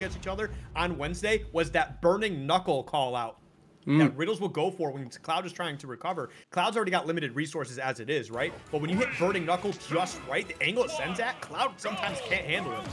against each other on Wednesday was that burning knuckle call out that Riddles will go for when Cloud is trying to recover. Cloud's already got limited resources as it is, right? But when you hit burning knuckle just right, the angle it sends at, Cloud sometimes can't handle it.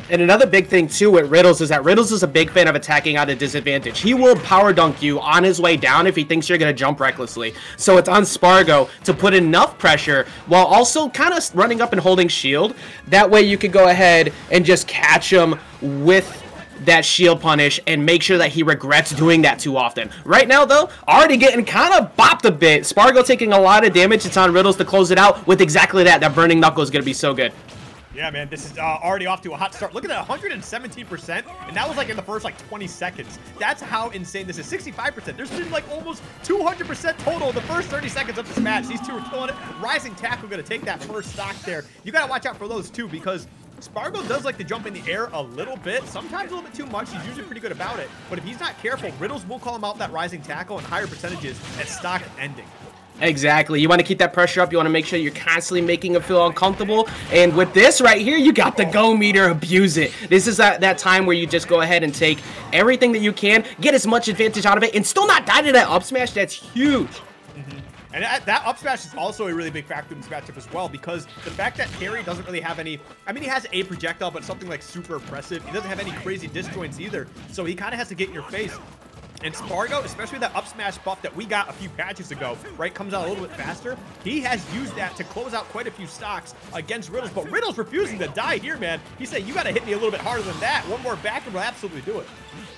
And another big thing, too, with Riddles is that Riddles is a big fan of attacking out of disadvantage. He will power dunk you on his way down if he thinks you're going to jump recklessly. So it's on Spargo to put enough pressure while also kind of running up and holding shield. That way you can go ahead and just catch him with that shield punish and make sure that he regrets doing that too often. Right now, though, already getting kind of bopped a bit. Spargo taking a lot of damage. It's on Riddles to close it out with exactly that. That burning knuckle is going to be so good. Yeah, man, this is already off to a hot start. Look at that, 117%, and that was like in the first like 20 seconds. That's how insane this is. 65%. There's been like almost 200% total in the first 30 seconds of this match. These two are killing it. Rising Tackle going to take that first stock there. You got to watch out for those too, because Spargo does like to jump in the air a little bit, sometimes a little bit too much. He's usually pretty good about it. But if he's not careful, Riddles will call him out that rising tackle and higher percentages at stock ending. Exactly. You want to keep that pressure up. You want to make sure you're constantly making him feel uncomfortable. And with this right here, you got the go meter. Abuse it. This is that time where you just go ahead and take everything that you can, get as much advantage out of it, and still not die to that up smash. That's huge. And that up smash is also a really big factor in this matchup as well, because the fact that Terry doesn't really have any, I mean, he has a projectile, but something like super impressive. He doesn't have any crazy disjoints either, so he kind of has to get in your face. And Spargo, especially that up smash buff that we got a few patches ago, right, comes out a little bit faster. He has used that to close out quite a few stocks against Riddles, but Riddles refusing to die here, man. He said, you got to hit me a little bit harder than that. One more back and we'll absolutely do it.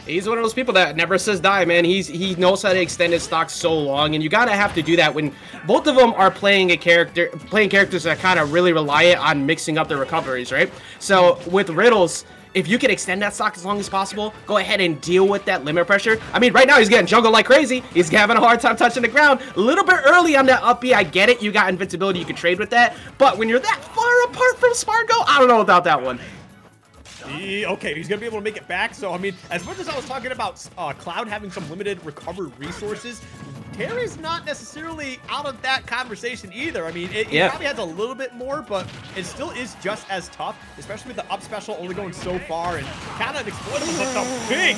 He's one of those people that never says die, man. He knows how to extend his stock so long, and you gotta have to do that when both of them are playing characters that kind of really rely on mixing up their recoveries, right? So with Riddles, if you can extend that stock as long as possible, go ahead and deal with that limit pressure. I mean, right now he's getting juggled like crazy. He's having a hard time touching the ground. A little bit early on that up B. I get it. You got invincibility. You can trade with that. But when you're that far apart from Spargo, I don't know about that one. Okay, he's going to be able to make it back. So, I mean, as much as I was talking about Cloud having some limited recovered resources, Terry's not necessarily out of that conversation either. I mean, he probably has a little bit more, but it still is just as tough, especially with the up special only going so far and kind of exploitable, but the big...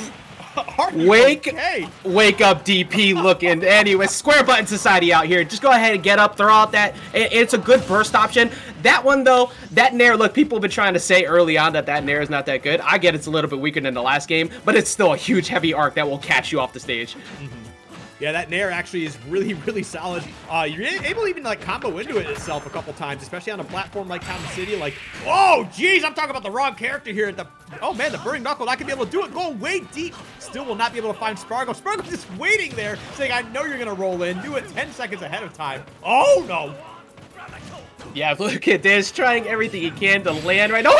Wake up, DP looking. Anyway, square button society out here. Just go ahead and get up, throw out that. It's a good burst option. That one, though, that Nair, look, people have been trying to say early on that Nair is not that good. I get it's a little bit weaker than the last game, but it's still a huge, heavy arc that will catch you off the stage. Yeah, that Nair actually is really, really solid. You're able to even like combo into it itself a couple times, especially on a platform like Town City. Like, oh, geez, I'm talking about the wrong character here. Oh, man, the Burning Knuckle, I can be able to do it. Going way deep. Still will not be able to find Spargo. Spargo's just waiting there, saying, I know you're going to roll in. Do it 10 seconds ahead of time. Oh, no. Yeah, look at this. Trying everything he can to land right now.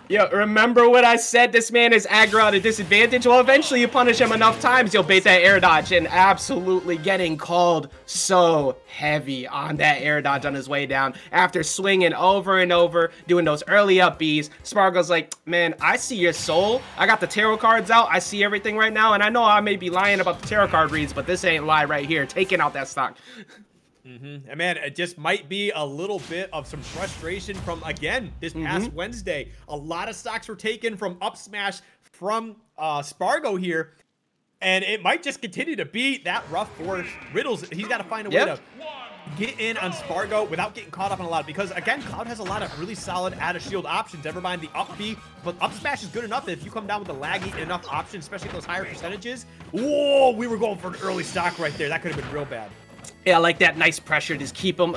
Yo, remember what I said? This man is aggro at a disadvantage. Well, eventually you punish him enough times, you'll bait that air dodge, and absolutely getting called so heavy on that air dodge on his way down. After swinging over and over, doing those early up Bs, Spargo's like, man, I see your soul. I got the tarot cards out. I see everything right now, and I know I may be lying about the tarot card reads, but this ain't lie right here. Taking out that stock. And man, it just might be a little bit of some frustration from, again, this past Wednesday. A lot of stocks were taken from up smash from Spargo here, and it might just continue to be that rough for Riddles. He's got to find a way to get in on Spargo without getting caught up on a lot, because again, Cloud has a lot of really solid out of shield options. Never mind the up B, but up smash is good enough that if you come down with the laggy enough options, especially those higher percentages. Whoa, we were going for an early stock right there. That could have been real bad. Yeah, I like that nice pressure. Just keep him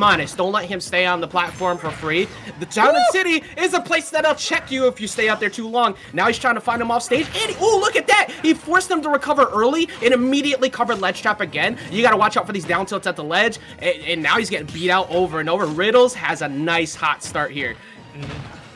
honest. Don't let him stay on the platform for free. The Town and City is a place that'll check you if you stay out there too long. Now he's trying to find him off stage. And look at that. He forced him to recover early and immediately covered ledge trap again. You got to watch out for these down tilts at the ledge. And now he's getting beat out over and over. Riddles has a nice hot start here.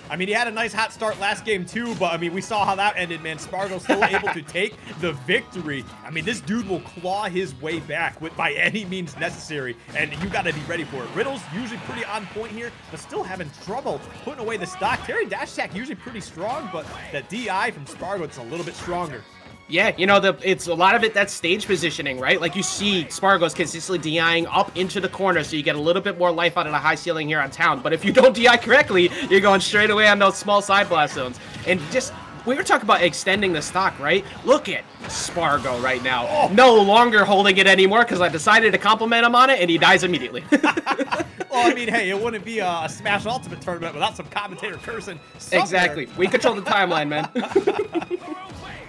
I mean, he had a nice hot start last game too, but I mean, we saw how that ended, man. Spargo's still able to take the victory. I mean, this dude will claw his way back by any means necessary, and you got to be ready for it. Riddles usually pretty on point here, but still having trouble putting away the stock. Terry dash attack usually pretty strong, but the DI from Spargo is a little bit stronger. Yeah, you know, it's a lot of it that's stage positioning, right? Like you see Spargo's consistently DIing up into the corner, so you get a little bit more life out of the high ceiling here on town. But if you don't DI correctly, you're going straight away on those small side blast zones. And just, we were talking about extending the stock, right? Look at Spargo right now. Oh. No longer holding it anymore because I decided to compliment him on it, and he dies immediately. Well, I mean, hey, it wouldn't be a Smash Ultimate tournament without some commentator cursing somewhere. Exactly. We control the timeline, man.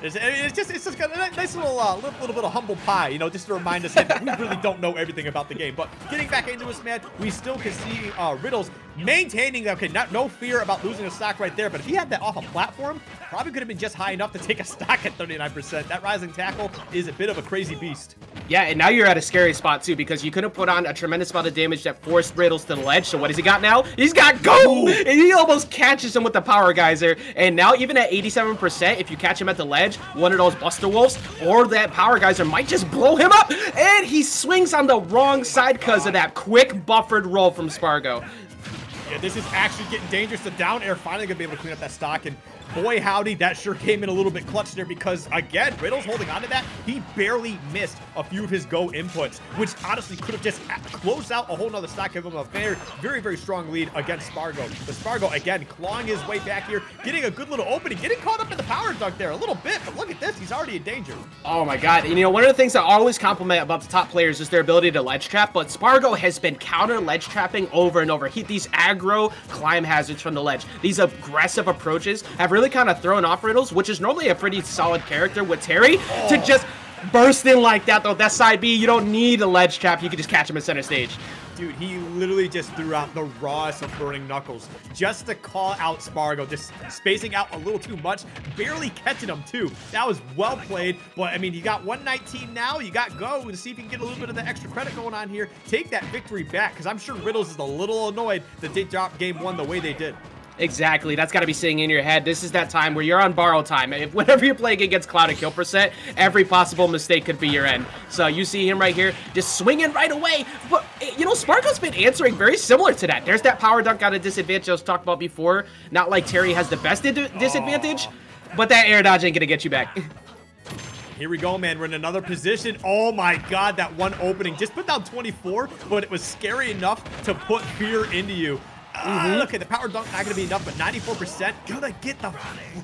It's just got a nice little bit of humble pie, you know, just to remind us that we really don't know everything about the game. But getting back into this, man, we still can see Riddles maintaining, okay, no fear about losing a stock right there. But if he had that off a platform, probably could have been just high enough to take a stock at 39%. That rising tackle is a bit of a crazy beast. Yeah, and now you're at a scary spot, too, because you could have put on a tremendous amount of damage that forced Riddles to the ledge. So what has he got now? He's got go! And he almost catches him with the power geyser. And now, even at 87%, if you catch him at the ledge, one of those Buster Wolves or that power geyser might just blow him up. And he swings on the wrong side because of that quick buffered roll from Spargo. Yeah, this is actually getting dangerous. The down air finally going to be able to clean up that stock. And boy, howdy, that sure came in a little bit clutch there because, again, Riddles holding on to that. He barely missed a few of his go inputs, which honestly could have just closed out a whole nother stock, giving him a very, very strong lead against Spargo. But Spargo, again, clawing his way back here, getting a good little opening, getting caught up in the power dunk there a little bit. But look at this. He's already in danger. Oh, my God. And, you know, one of the things I always compliment about the top players is their ability to ledge trap. But Spargo has been counter ledge trapping over and over. These aggro climb hazards from the ledge, these aggressive approaches have really kind of thrown off Riddles, which is normally a pretty solid character with Terry, to just burst in like that, though. That side B, you don't need a ledge trap. You can just catch him at center stage. Dude, he literally just threw out the rawest of burning knuckles just to call out Spargo, just spacing out a little too much, barely catching him too. That was well played, but I mean, you got 119 now, you got go, and see if you can get a little bit of the extra credit going on here. Take that victory back, because I'm sure Riddles is a little annoyed that they dropped game one the way they did. Exactly. That's got to be sitting in your head. This is that time where you're on borrow time. Whenever you're playing against Cloud and kill percent, every possible mistake could be your end. So you see him right here, just swinging right away. But, you know, Spargo's been answering very similar to that. There's that power dunk out of disadvantage I was talked about before. Not like Terry has the best disadvantage, but that air dodge ain't going to get you back. Here we go, man. We're in another position. Oh, my God. That one opening just put down 24, but it was scary enough to put fear into you. Look at the power dunk, not going to be enough, but 94%. Gonna get the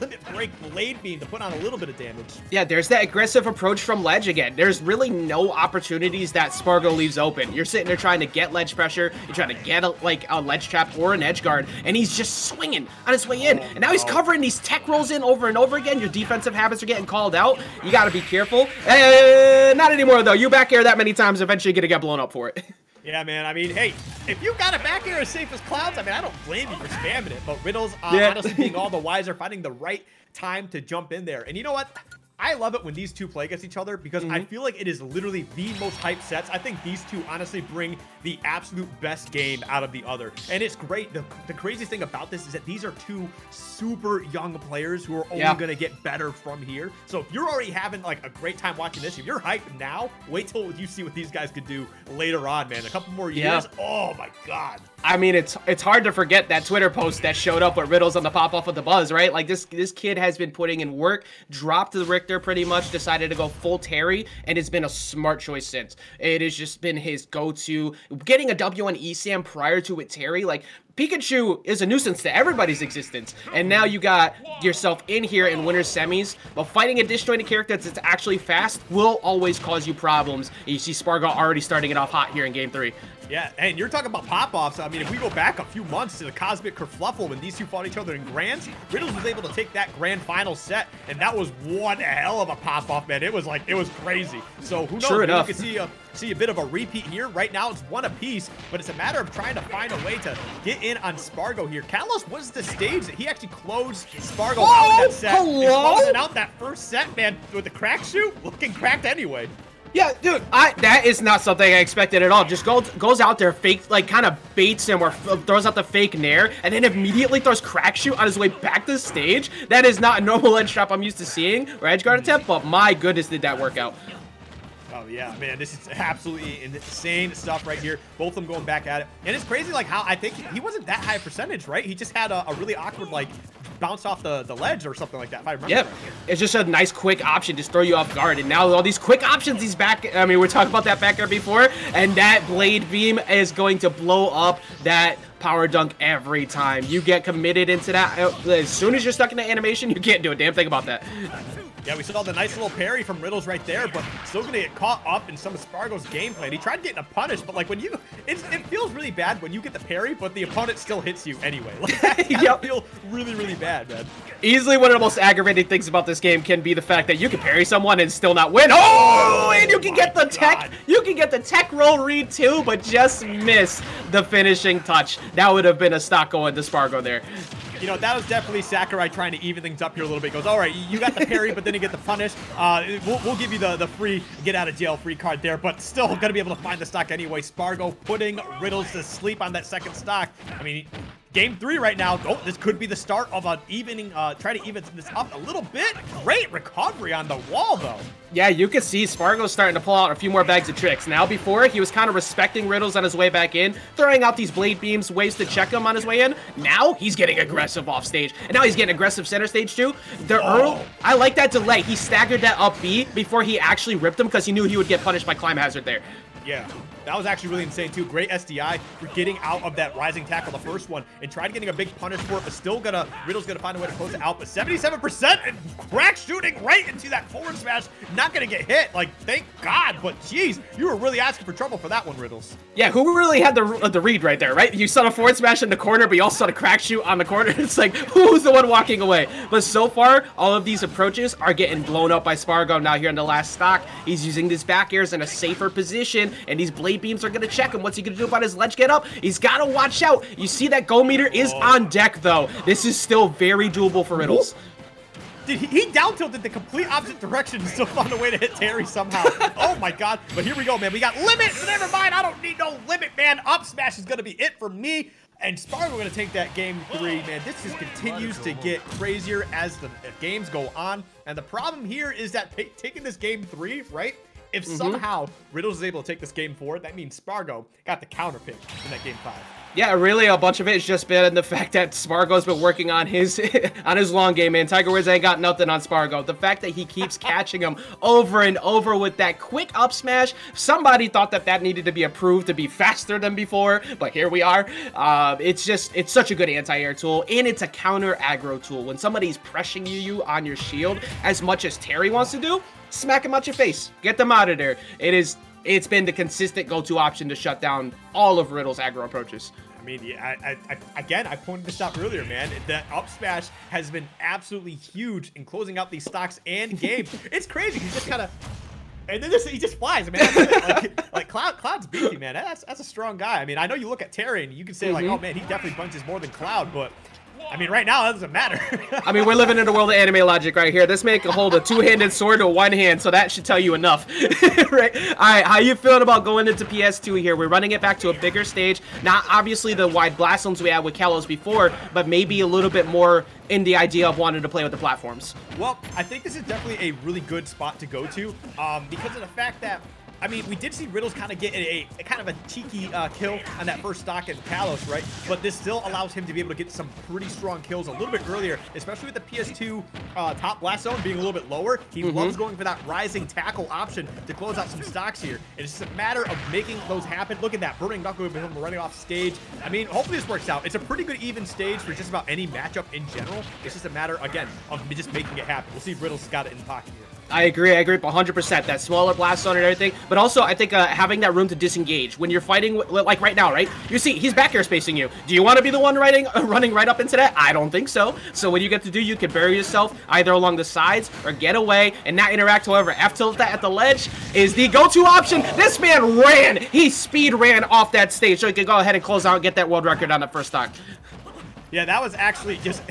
limit break blade beam to put on a little bit of damage. Yeah, there's that aggressive approach from ledge again. There's really no opportunities that Spargo leaves open. You're sitting there trying to get ledge pressure. You're trying to get a ledge trap or an edge guard, and he's just swinging on his way in. And now he's covering these tech rolls in over and over again. Your defensive habits are getting called out. You got to be careful. Not anymore, though. You back air that many times, eventually you're going to get blown up for it. Yeah, man. I mean, hey, if you got a back air as safe as Clouds, I mean, I don't blame you for spamming it. But Riddles, honestly, being all the wiser, finding the right time to jump in there. And you know what? I love it when these two play against each other because I feel like it is literally the most hyped sets. I think these two honestly bring the absolute best game out of the other. And it's great. The craziest thing about this is that these are two super young players who are only going to get better from here. So if you're already having like a great time watching this, if you're hyped now, wait till you see what these guys could do later on, man. A couple more years. Oh my God. I mean, it's hard to forget that Twitter post that showed up with Riddles on the pop-off of the buzz, right? Like, this kid has been putting in work, dropped the Richter pretty much, decided to go full Terry, and it's been a smart choice since. It has just been his go-to. Getting a W on ESAM prior to it Terry, like, Pikachu is a nuisance to everybody's existence, and now you got yourself in here in winner's semis, but fighting a disjointed character that's actually fast will always cause you problems. And you see Spargo already starting it off hot here in Game 3. Yeah, and you're talking about pop-offs. I mean, if we go back a few months to the Cosmic Kerfluffle when these two fought each other in Grands, Riddles was able to take that Grand Final set, and that was one hell of a pop-off, man. It was crazy. So who knows? Sure enough. You can see a bit of a repeat here. Right now, it's one apiece, but it's a matter of trying to find a way to get in on Spargo here. Kalos was the stage that he actually closed Spargo out in that set. He's closing out that first set, man, with the crack shoot, looking cracked anyway. Yeah, dude, that is not something I expected at all. Just goes out there, fake, like, kind of baits him or throws out the fake nair, and then immediately throws crack shoot on his way back to the stage. That is not a normal edge trap I'm used to seeing, or edge guard attempt, but my goodness, did that work out. Oh, yeah, man, this is absolutely insane stuff right here. Both of them going back at it. And it's crazy, like, how I think he wasn't that high percentage, right? He just had a really awkward, like, bounce off the ledge or something like that, if I remember. Yep. Correctly. It's just a nice quick option, just throw you off guard. And now all these quick options, he's back. I mean, we talked about that back there before. And that blade beam is going to blow up that power dunk every time. You get committed into that. As soon as you're stuck in the animation, you can't do a damn thing about that. Yeah, we saw the nice little parry from Riddles right there, but still gonna get caught up in some of Spargo's gameplay. And he tried getting a punish, but like when you, it feels really bad when you get the parry, but the opponent still hits you anyway. Like that yep. feel really, really bad, man. Easily one of the most aggravating things about this game can be the fact that you can parry someone and still not win. Oh, and you can get the tech. You can get the tech roll read too, but just miss the finishing touch. That would have been a stock going to Spargo there. You know, that was definitely Sakurai trying to even things up here a little bit. Goes, all right, you got the parry, but then you get the punish. We'll give you the free get out of jail free card there, but still going to be able to find the stock anyway. Spargo putting Riddles to sleep on that second stock. I mean, game 3 right now. Oh, this could be the start of an evening. Try to even this up a little bit. Great recovery on the wall, though. Yeah, you can see Spargo's starting to pull out a few more bags of tricks. Now, before, he was kind of respecting Riddles on his way back in, throwing out these blade beams, ways to check him on his way in. Now, he's getting aggressive off stage. And now he's getting aggressive center stage, too. I like that delay. He staggered that up B before he actually ripped him because he knew he would get punished by Climb Hazard there. Yeah, that was actually really insane too. Great SDI for getting out of that rising tackle, the first one, and tried getting a big punish for it, but still Riddle's gonna find a way to close it out. But 77% and crack shooting right into that forward smash, not gonna get hit. Like, thank God, but jeez, you were really asking for trouble for that one, Riddles. Yeah, who really had the read right there, right? You saw the forward smash in the corner, but you also saw the crack shoot on the corner. It's like, who's the one walking away? But so far, all of these approaches are getting blown up by Spargo now here in the last stock. He's using these back airs in a safer position, and these blade beams are going to check him. What's he going to do about his ledge get up? He's got to watch out. You see that go meter is on deck, though. This is still very doable for Riddles. Dude, he down tilted the complete opposite direction and still found a way to hit Terry somehow. Oh my God. But here we go, man. We got limit. Never mind. I don't need no limit, man. Up smash is going to be it for me. And Spargo going to take that game 3, man. This just continues to get crazier as the games go on. And the problem here is that taking this game 3, right? If somehow Riddles is able to take this game 4, that means Spargo got the counter pick in that game 5. Yeah, really, a bunch of it has just been the fact that Spargo's been working on his long game, man. Tiger Woods ain't got nothing on Spargo. The fact that he keeps catching him over and over with that quick up smash. Somebody thought that needed to be approved to be faster than before, but here we are. It's such a good anti-air tool, and it's a counter aggro tool. When somebody's pressuring you on your shield, as much as Terry wants to do, smack him out your face. Get them out of there. It's been the consistent go-to option to shut down all of Riddle's aggro approaches. I mean, yeah, again, I pointed this out earlier, man. That up smash has been absolutely huge in closing out these stocks and games. It's crazy. He just kind of, and then he just flies, man. Like Cloud's beefy, man. That's a strong guy. I mean, I know you look at Terry and you can say like, oh man, he definitely punches more than Cloud, but I mean, right now, that doesn't matter. I mean, we're living in the world of anime logic right here. This man can hold a two-handed sword to one hand, so that should tell you enough. Right? All right, how you feeling about going into PS2 here? We're running it back to a bigger stage. Not obviously the wide blast zones we had with Kalos before, but maybe a little bit more in the idea of wanting to play with the platforms. Well, I think this is definitely a really good spot to go to because of the fact that, I mean, we did see Riddles kind of get a kind of a cheeky kill on that first stock in Kalos, right? But this still allows him to be able to get some pretty strong kills a little bit earlier, especially with the PS2 top blast zone being a little bit lower. He loves going for that rising tackle option to close out some stocks here. It's just a matter of making those happen. Look at that burning knuckle with him running off stage. I mean, hopefully this works out. It's a pretty good even stage for just about any matchup in general. It's just a matter, again, of just making it happen. We'll see if Riddles got it in the pocket here. I agree 100%. That smaller blast zone and everything, but also I think having that room to disengage when you're fighting, like right now, right? You see, he's back air spacing you. Do you want to be the one running right up into that? I don't think so. So what you get to do, you can bury yourself either along the sides or get away and not interact. However, F tilt at the ledge is the go-to option. This man ran. He speed ran off that stage, so he could go ahead and close out and get that world record on the first stock. Yeah, that was actually just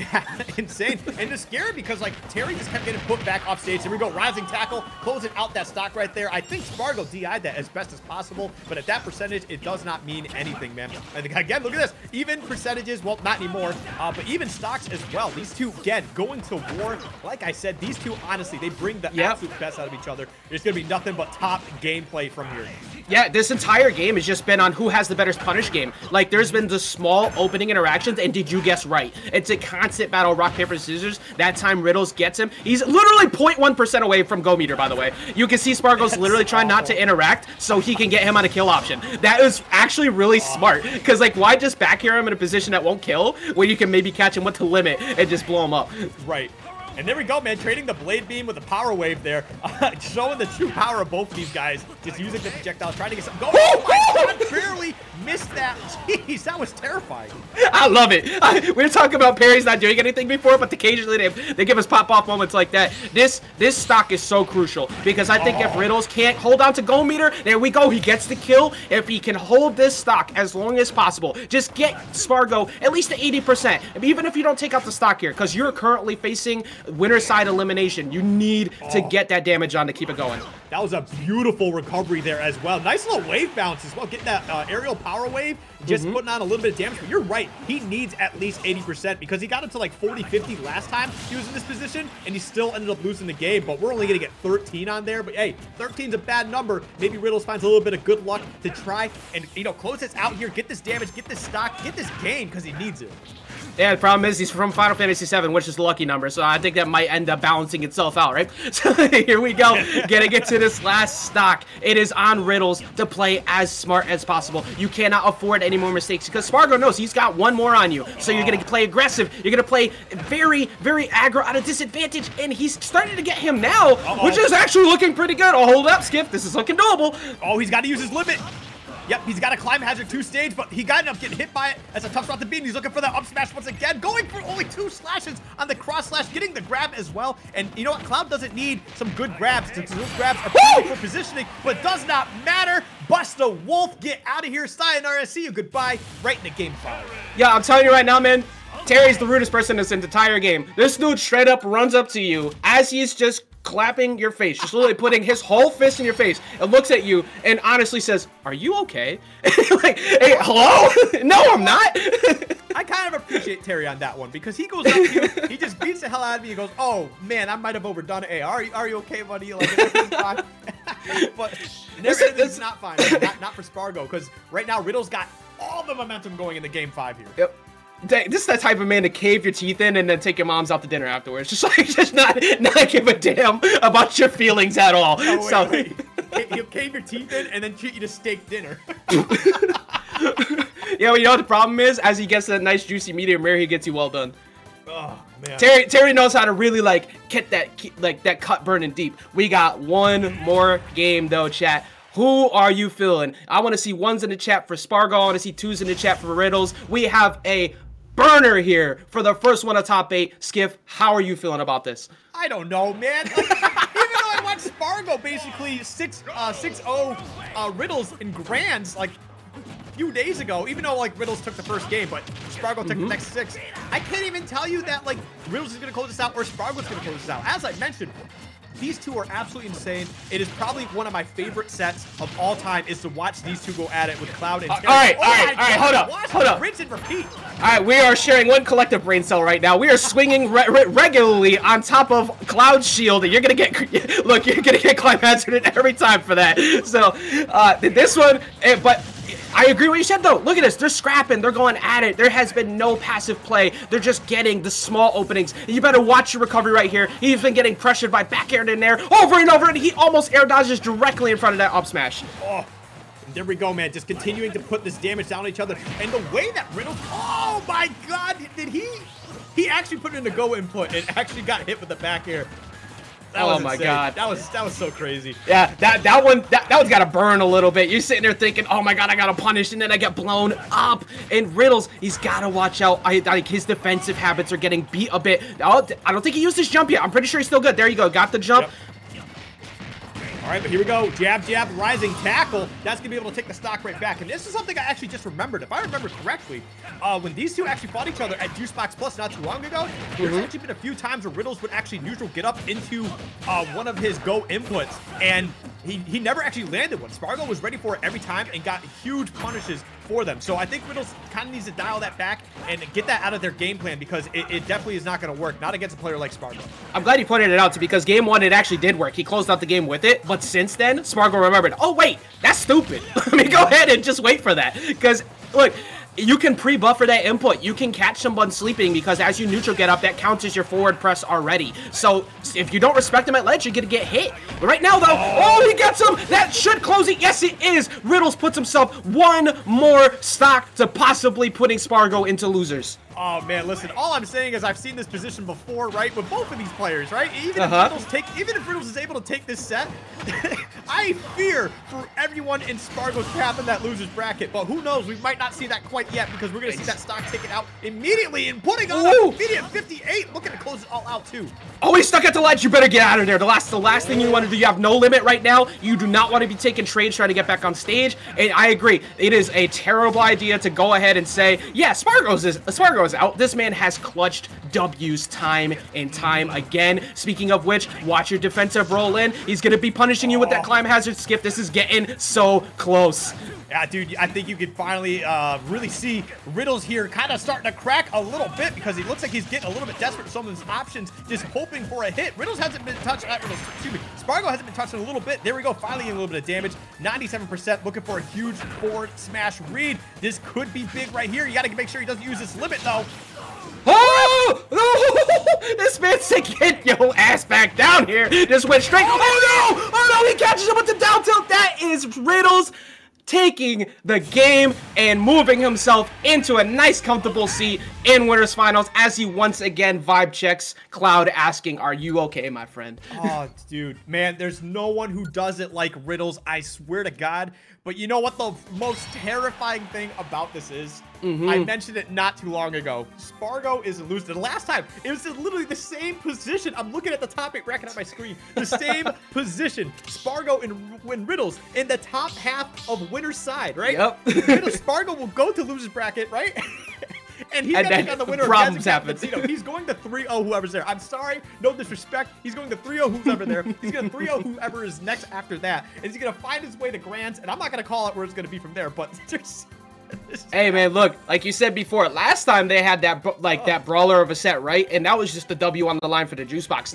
insane. And just scary because, like, Terry just kept getting put back off stage. Here we go, rising tackle, closing out that stock right there. I think Spargo DI'd that as best as possible, but at that percentage, it does not mean anything, man. I think, again, look at this. Even percentages, well, not anymore, but even stocks as well. These two, again, going to war. Like I said, these two, honestly, they bring the absolute best out of each other. There's going to be nothing but top gameplay from here. Yeah, this entire game has just been on who has the better punish game. Like, there's been the small opening interactions, and did you guess right? It's a constant battle of rock, paper, scissors. That time Riddles gets him. He's literally 0.1% away from go meter, by the way. You can see Spargo's literally trying not to interact so he can get him on a kill option. That is actually really smart, because, like, why just back here him in a position that won't kill when you can maybe catch him with the limit and just blow him up? Right. And there we go, man. Trading the blade beam with the power wave there. Showing the true power of both of these guys. Just using the projectiles, trying to get some go. Oh my God, barely missed that. Jeez, that was terrifying. I love it. We were talking about parries not doing anything before, but occasionally they give us pop-off moments like that. This stock is so crucial because I think if Riddles can't hold on to go meter, there we go. He gets the kill. If he can hold this stock as long as possible, just get Spargo at least to 80%. Even if you don't take out the stock here, because you're currently facing winner side elimination. You need to get that damage on to keep it going. That was a beautiful recovery there as well. Nice little wave bounce as well. Getting that aerial power wave, just putting on a little bit of damage. But you're right. He needs at least 80% because he got up to like 40, 50 last time he was in this position, and he still ended up losing the game. But we're only going to get 13 on there. But hey, 13's a bad number. Maybe Riddles finds a little bit of good luck to try and, you know, close this out here, get this damage, get this stock, get this game because he needs it. Yeah, the problem is he's from Final Fantasy VII, which is the lucky number, so I think that might end up balancing itself out, right? So here we go, getting into this last stock. It is on Riddles to play as smart as possible. You cannot afford any more mistakes because Spargo knows he's got one more on you, so you're going to play aggressive. You're going to play very, very aggro at a disadvantage, and he's starting to get him now, which is actually looking pretty good. Oh, hold up, Skip. This is looking doable. Oh, he's got to use his limit. Yep, he's got a climb hazard 2 stage, but he got up getting hit by it. That's a tough spot to beat. He's looking for the up smash once again, going for only 2 slashes on the cross slash, getting the grab as well. And you know what? Cloud doesn't need some good grabs. Those grabs are perfect for positioning, but does not matter. Bust the wolf, get out of here. Sayonara, see you, goodbye, right into game 5. Yeah, I'm telling you right now, man, Terry's the rudest person in this entire game. This dude straight up runs up to you as he's just clapping your face, just literally putting his whole fist in your face and looks at you and honestly says, "Are you okay?" Like, hey, hello? No, I'm not. I kind of appreciate Terry on that one because he goes up to you, he just beats the hell out of me. He goes, "Oh man, I might have overdone it. Hey, are you okay, buddy? Like, everything's fine." But everything's not fine. Not for Spargo, because right now Riddle's got all the momentum going into game 5 here. Yep. This is that type of man to cave your teeth in and then take your mom's out to dinner afterwards. Just not give a damn about your feelings at all. Oh, wait. He'll cave your teeth in and then treat you to steak dinner. Yeah, well, you know what the problem is? As he gets that nice juicy medium rare, he gets you well done. Oh man. Terry knows how to really get that cut burning deep. We got one more game though, chat. Who are you feeling? I want to see 1s in the chat for Spargo. I want to see 2s in the chat for Riddles. We have a burner here for the first one of top 8. Skiff, how are you feeling about this? I don't know, man. Like, even though I watched Spargo basically 6-0 Riddles in grands like a few days ago, even though like Riddles took the first game, but Spargo took the next 6. I can't even tell you that like Riddles is going to close this out or Spargo's going to close this out. As I mentioned, these two are absolutely insane. It is probably one of my favorite sets of all time is to watch these two go at it with Cloud and Terry. All right, hold up. Rinse and repeat. All right, we are sharing one collective brain cell right now. We are swinging regularly on top of Cloud's shield, and you're gonna get look. You're gonna get climb hazarded every time for that. So this one, but I agree with what you said though. Look at this. They're scrapping. They're going at it. There has been no passive play. They're just getting the small openings. You better watch your recovery right here. He's been getting pressured by back air in there over and over, and he almost air dodges directly in front of that up smash. Oh, there we go, man. Just continuing to put this damage down on each other. And the way that Riddles, oh my God, did he actually put in the go input and actually got hit with the back air. That was my insane. God. That was so crazy. Yeah, that one's got to burn a little bit. You're sitting there thinking, oh my God, I got to punish, and then I get blown up. And Riddles, he's got to watch out. Like his defensive habits are getting beat a bit. I don't think he used his jump yet. I'm pretty sure he's still good. There you go. Got the jump. Yep. All right, but here we go. Jab, jab, rising tackle. That's going to be able to take the stock right back. And this is something I actually just remembered. If I remember correctly, when these two actually fought each other at Juicebox Plus not too long ago, there's actually been a few times where Riddles would actually neutral get up into one of his go inputs. And he never actually landed one. Spargo was ready for it every time and got huge punishes for them. So I think Riddles kind of needs to dial that back and get that out of their game plan, because it definitely is not going to work. Not against a player like Spargo. I'm glad you pointed it out, too, because game 1, it actually did work. He closed out the game with it. But since then, Spargo remembered, oh, wait, that's stupid. Let me go ahead and just wait for that. Because, look, you can pre-buffer that input. You can catch someone sleeping, because as you neutral get up, that counts as your forward press already. So if you don't respect him at ledge, you're going to get hit. But right now, though, oh, he gets him. That should close it. Yes, it is. Riddles puts himself one more stock to possibly putting Spargo into losers. Oh, man, listen, all I'm saying is I've seen this position before, right, with both of these players, right? Even if Riddles is able to take this set, I fear for everyone in Spargo's path in that loser's bracket. But who knows? We might not see that quite yet, because we're going to see that stock taken out immediately and putting on a immediate 58. Looking to close it all out, too. Oh, he's stuck at the ledge. You better get out of there. The last thing you want to do. You have no limit right now. You do not want to be taking trades trying to get back on stage. And I agree. It is a terrible idea to go ahead and say, yeah, Spargo is out. This man has clutched W's time and time again. Speaking of which, watch your defensive roll in. He's going to be punishing you with that climb hazard skip. This is getting so close. Yeah, dude, I think you can finally really see Riddles here kind of starting to crack a little bit, because he looks like he's getting a little bit desperate with some of his options, just hoping for a hit. Riddles hasn't been touching, Spargo hasn't been touching a little bit. There we go, finally getting a little bit of damage. 97%, looking for a huge forward smash read. This could be big right here. You got to make sure he doesn't use this limit, though. Oh! No! This man said, get your ass back down here. Just went straight. Oh, no! Oh, no! He catches him with the down tilt. That is Riddles taking the game and moving himself into a nice comfortable seat in Winners Finals, as he once again vibe checks Cloud, asking, are you okay, my friend? Oh, dude, man, there's no one who does it like Riddles, I swear to God. But you know what the most terrifying thing about this is? I mentioned it not too long ago. Spargo is a loser. The last time, it was literally the same position. I'm looking at the top 8 bracket on my screen. The same position. Spargo and Riddles in the top half of winner's side, right? Yep. Spargo will go to loser's bracket, right? And he's going to on the winner problems happen. He's going to 3-0 whoever's there. I'm sorry, no disrespect. He's going to 3-0 who's ever there. He's going to 3-0 whoever is next after that. And he's going to find his way to Grands. And I'm not going to call it where it's going to be from there. But there's... Hey man, look, like you said before, last time they had that that brawler of a set, right? And that was just the W on the line for the juice box.